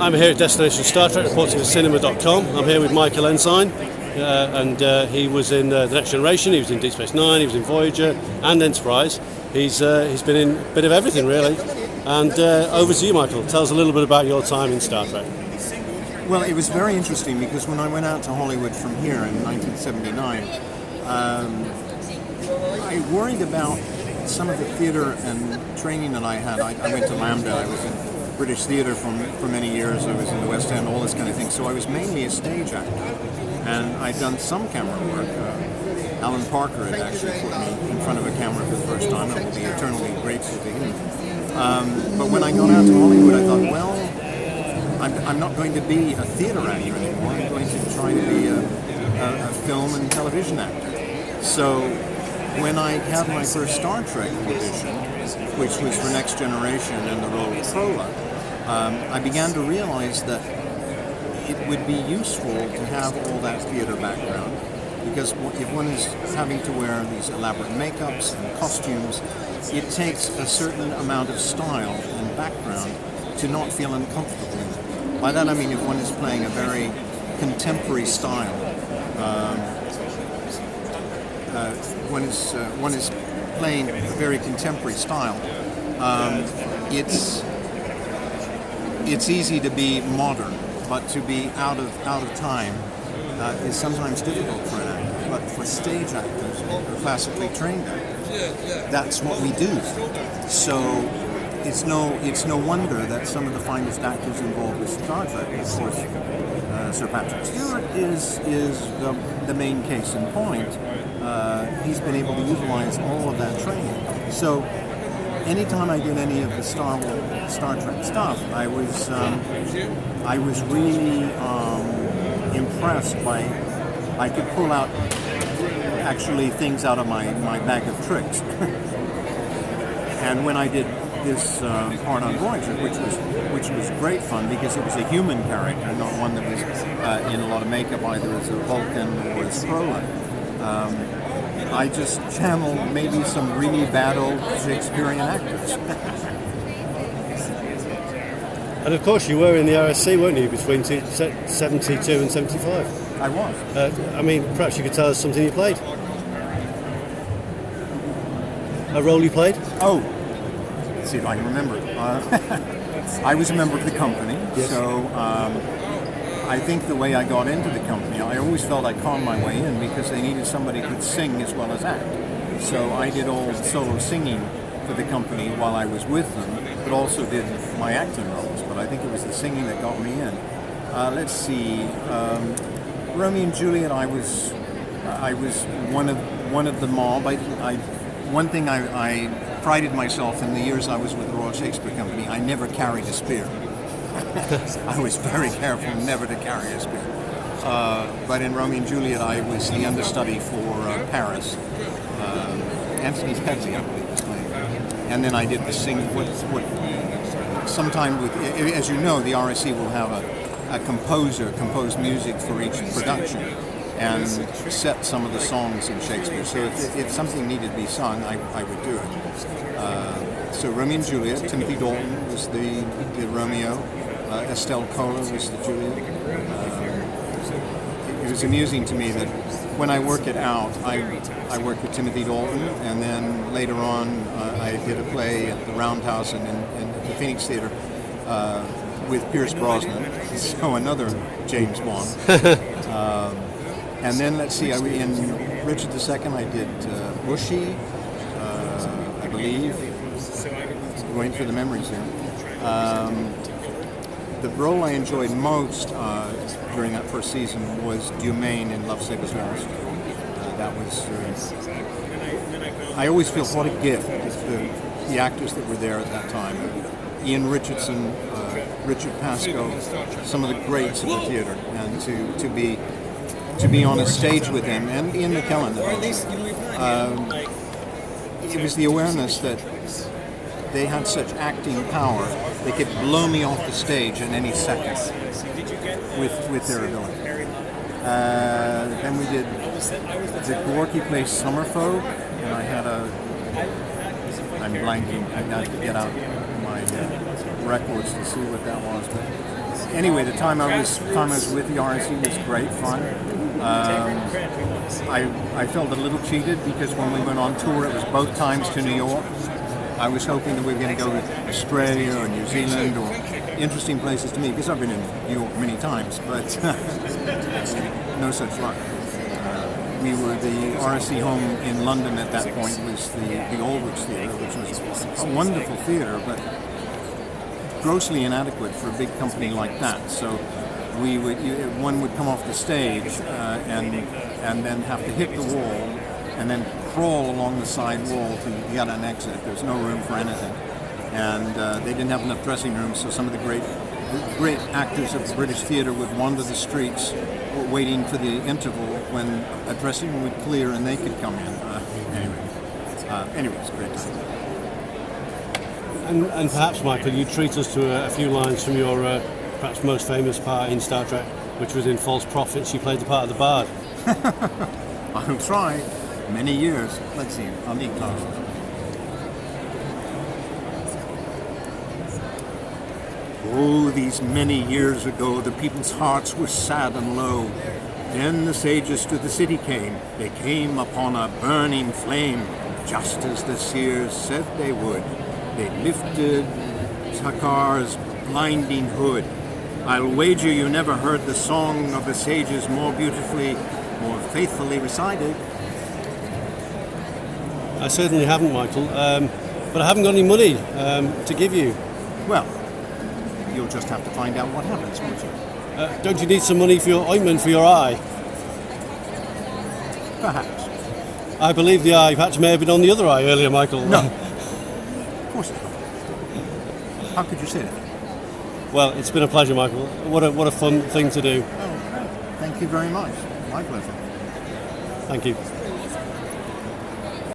I'm here at Destination Star Trek, reporting for cinema.com. I'm here with Michael Ensign, and he was in The Next Generation, he was in Deep Space Nine, he was in Voyager and Enterprise. He's been in a bit of everything, really. And over to you, Michael. Tell us a little bit about your time in Star Trek. Well, it was very interesting because when I went out to Hollywood from here in 1979, I worried about some of the theater and training that I had. I went to Lambda, I was in British theater for many years, I was in the West End, all this kind of thing. So I was mainly a stage actor, and I'd done some camera work. Alan Parker had actually put me in front of a camera for the first time. I will be eternally grateful to him. But when I got out to Hollywood, I thought, well, I'm not going to be a theater actor anymore. I'm going to try to be a film and television actor. So when I had my first Star Trek audition, which was for Next Generation and the role of Prola, I began to realize that it would be useful to have all that theater background, because if one is having to wear these elaborate makeups and costumes, it takes a certain amount of style and background to not feel uncomfortable in it. By that I mean if one is playing a very contemporary style, one is playing a very contemporary style, it's easy to be modern, but to be out of time is sometimes difficult for an actor. But for stage actors or classically trained actors, that's what we do. So it's no wonder that some of the finest actors involved with Star Trek, of course, Sir Patrick Stewart is the main case in point. He's been able to utilize all of that training. So anytime I did any of the Star Trek stuff, I was really impressed by, I could pull out actually things out of my bag of tricks. And when I did this part on Voyager, which was great fun because it was a human character, not one that was in a lot of makeup either as a Vulcan or as Prola. I just channeled maybe some really bad old Shakespearean actors. And of course you were in the RSC, weren't you, between 72 and 75? I was. Perhaps you could tell us something you played? A role you played? Oh, let's see if I can remember. I was a member of the company, yes. So I think the way I got into the company, I always felt I conned my way in because they needed somebody who could sing as well as act. So I did all the solo singing for the company while I was with them, but also did my acting roles. But I think it was the singing that got me in. Let's see, Romeo and Juliet. I was one of the mob. One thing I prided myself in the years I was with the Royal Shakespeare Company. I never carried a spear. I was very careful never to carry a spear. But in Romeo and Juliet, I was the understudy for Paris. Anthony Pedley, I believe, was playing. And then I did the sing. Sometime with, as you know, the RSC will have a composer compose music for each production and set some of the songs in Shakespeare. So if something needed to be sung, I would do it. So Romeo and Juliet, Timothy Dalton was the Romeo, Estelle Kohler was the Juliet. It was amusing to me that when I work it out, I worked with Timothy Dalton, and then later on I did a play at the Roundhouse and at the Phoenix Theatre with Pierce Brosnan, so another James Bond. And then let's see, in Richard II I did Bushy, I believe. Going through the memories here. The role I enjoyed most during that first season was Dumaine in Love Sabers Lost. That was. I always feel what a gift the actors that were there at that time. Ian Richardson, Richard Pascoe, some of the greats of the theater, and to be on a stage with them, and Ian McKellen. It was the awareness that they had such acting power, they could blow me off the stage in any second with their ability. Then we did the Gorky Place Summerfolk, and I had I'm blanking, I got to get out my records to see what that was. But anyway, the time I was with the RSC was great fun. I felt a little cheated because when we went on tour, it was both times to New York. I was hoping that we were going to go to Australia or New Zealand or interesting places to me, because I've been in New York many times, but no such luck. We were the RSC home in London at that point was the Aldwych Theatre, which was a wonderful theatre, but grossly inadequate for a big company like that. So one would come off the stage and then have to hit the wall and then crawl along the side wall to get an exit. There's no room for anything, and they didn't have enough dressing rooms. So some of the great actors of the British theatre would wander the streets, waiting for the interval when a dressing room would clear and they could come in. Anyway, it's a great time. And perhaps, Michael, you treat us to a few lines from your perhaps most famous part in Star Trek, which was in False Prophets. You played the part of the Bard. I'll try. Many years. Let's see. I'll need glasses. Oh, these many years ago, the people's hearts were sad and low. Then the sages to the city came. They came upon a burning flame, just as the seers said they would. They lifted Sakar's blinding hood. I'll wager you never heard the song of the sages more beautifully, more faithfully recited. I certainly haven't, Michael, but I haven't got any money to give you. Well, you'll just have to find out what happens, won't you? Don't you need some money for your ointment for your eye? Perhaps. I believe the eye perhaps may have been on the other eye earlier, Michael. No. Of course it's not. How could you say that? Well, it's been a pleasure, Michael. What a fun thing to do. Oh, thank you very much. My pleasure. Thank you.